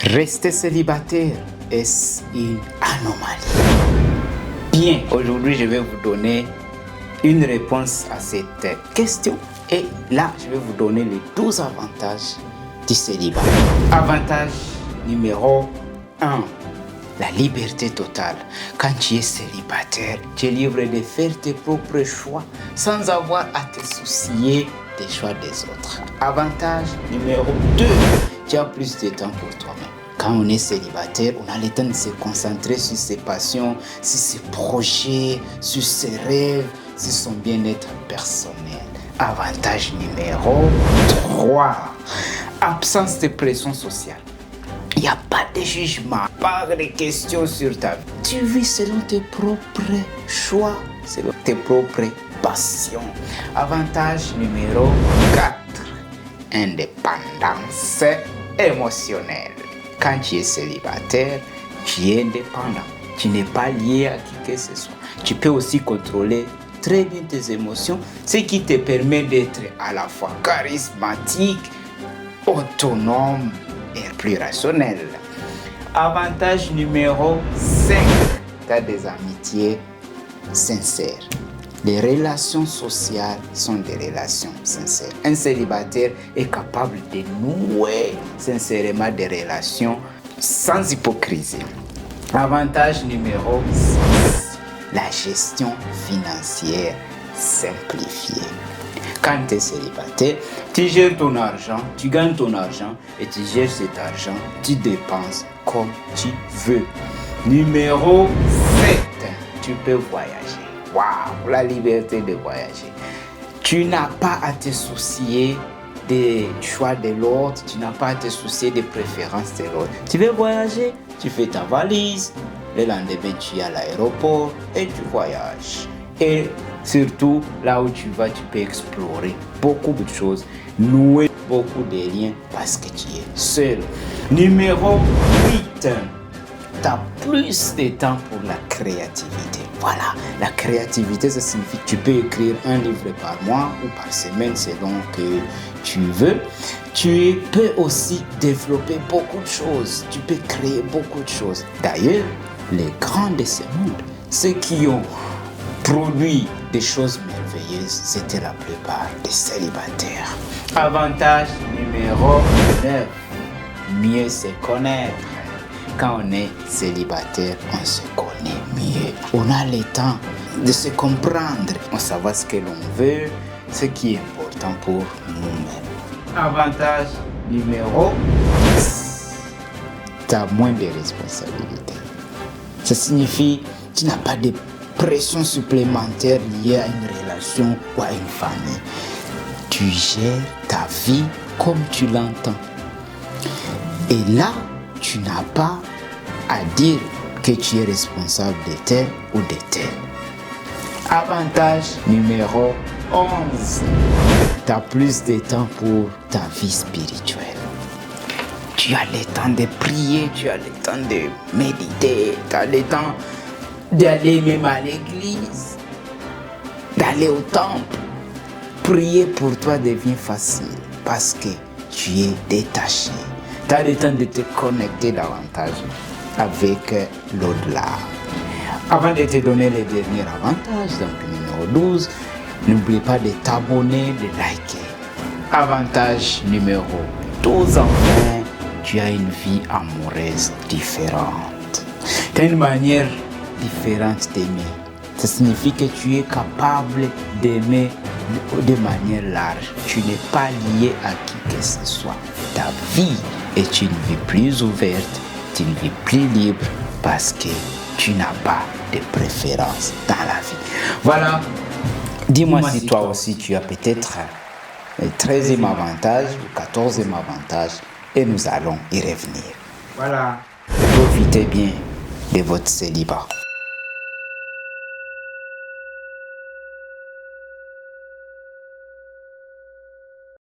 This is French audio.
Rester célibataire, est-ce une anomalie? Bien, aujourd'hui, je vais vous donner une réponse à cette question. Et là, je vais vous donner les 12 avantages du célibat. Avantage numéro 1, la liberté totale. Quand tu es célibataire, tu es libre de faire tes propres choix sans avoir à te soucier des choix des autres. Avantage numéro 2, tu as plus de temps pour toi-même. Quand on est célibataire, on a le temps de se concentrer sur ses passions, sur ses projets, sur ses rêves, sur son bien-être personnel. Avantage numéro 3, absence de pression sociale. Il n'y a pas de jugement, pas de questions sur ta vie. Tu vis selon tes propres choix, selon tes propres passions. Avantage numéro 4, indépendance émotionnelle. Quand tu es célibataire, tu es indépendant. Tu n'es pas lié à qui que ce soit. Tu peux aussi contrôler très bien tes émotions, ce qui te permet d'être à la fois charismatique, autonome et plus rationnel. Avantage numéro 5, tu as des amitiés sincères. Les relations sociales sont des relations sincères. Un célibataire est capable de nouer sincèrement des relations sans hypocrisie. Avantage numéro 6, la gestion financière simplifiée. Quand tu es célibataire, tu gères ton argent, tu gagnes ton argent et tu gères cet argent, tu dépenses comme tu veux. Numéro 7, tu peux voyager. Waouh, la liberté de voyager. Tu n'as pas à te soucier des choix de l'autre, tu n'as pas à te soucier des préférences de l'autre. Tu veux voyager, tu fais ta valise, le lendemain tu es à l'aéroport et tu voyages. Et surtout, là où tu vas, tu peux explorer beaucoup de choses, nouer beaucoup de liens parce que tu es seul. Numéro 8, tu as plus de temps pour la créativité. Voilà, la créativité, ça signifie que tu peux écrire un livre par mois ou par semaine selon que tu veux. Tu peux aussi développer beaucoup de choses. Tu peux créer beaucoup de choses. D'ailleurs, les grands de ce monde, ceux qui ont produit des choses merveilleuses, c'était la plupart des célibataires. Avantage numéro 9, mieux se connaître. Quand on est célibataire, on se connaît mieux. On a le temps de se comprendre. On sait ce que l'on veut, ce qui est important pour nous-mêmes. Avantage numéro 10, tu as moins de responsabilités. Ça signifie que tu n'as pas de pression supplémentaire liée à une relation ou à une famille. Tu gères ta vie comme tu l'entends. Et là, tu n'as pas à dire que tu es responsable de tel ou de tel. Avantage numéro 11, tu as plus de temps pour ta vie spirituelle. Tu as le temps de prier, tu as le temps de méditer, tu as le temps d'aller même à l'église, d'aller au temple. Prier pour toi devient facile parce que tu es détaché. Tu as le temps de te connecter davantage avec l'au-delà. Avant de te donner les derniers avantages, donc numéro 12, n'oublie pas de t'abonner, de liker. Avantage numéro 12, enfin, tu as une vie amoureuse différente. Tu as une manière différente d'aimer. Ça signifie que tu es capable d'aimer de manière large. Tu n'es pas lié à qui que ce soit. Ta vie est une vie plus ouverte, une vie plus libre parce que tu n'as pas de préférence dans la vie. Voilà. Dis-moi si toi aussi tu as peut-être le 13e avantage, le 14e avantage et nous allons y revenir. Voilà. Profitez bien de votre célibat.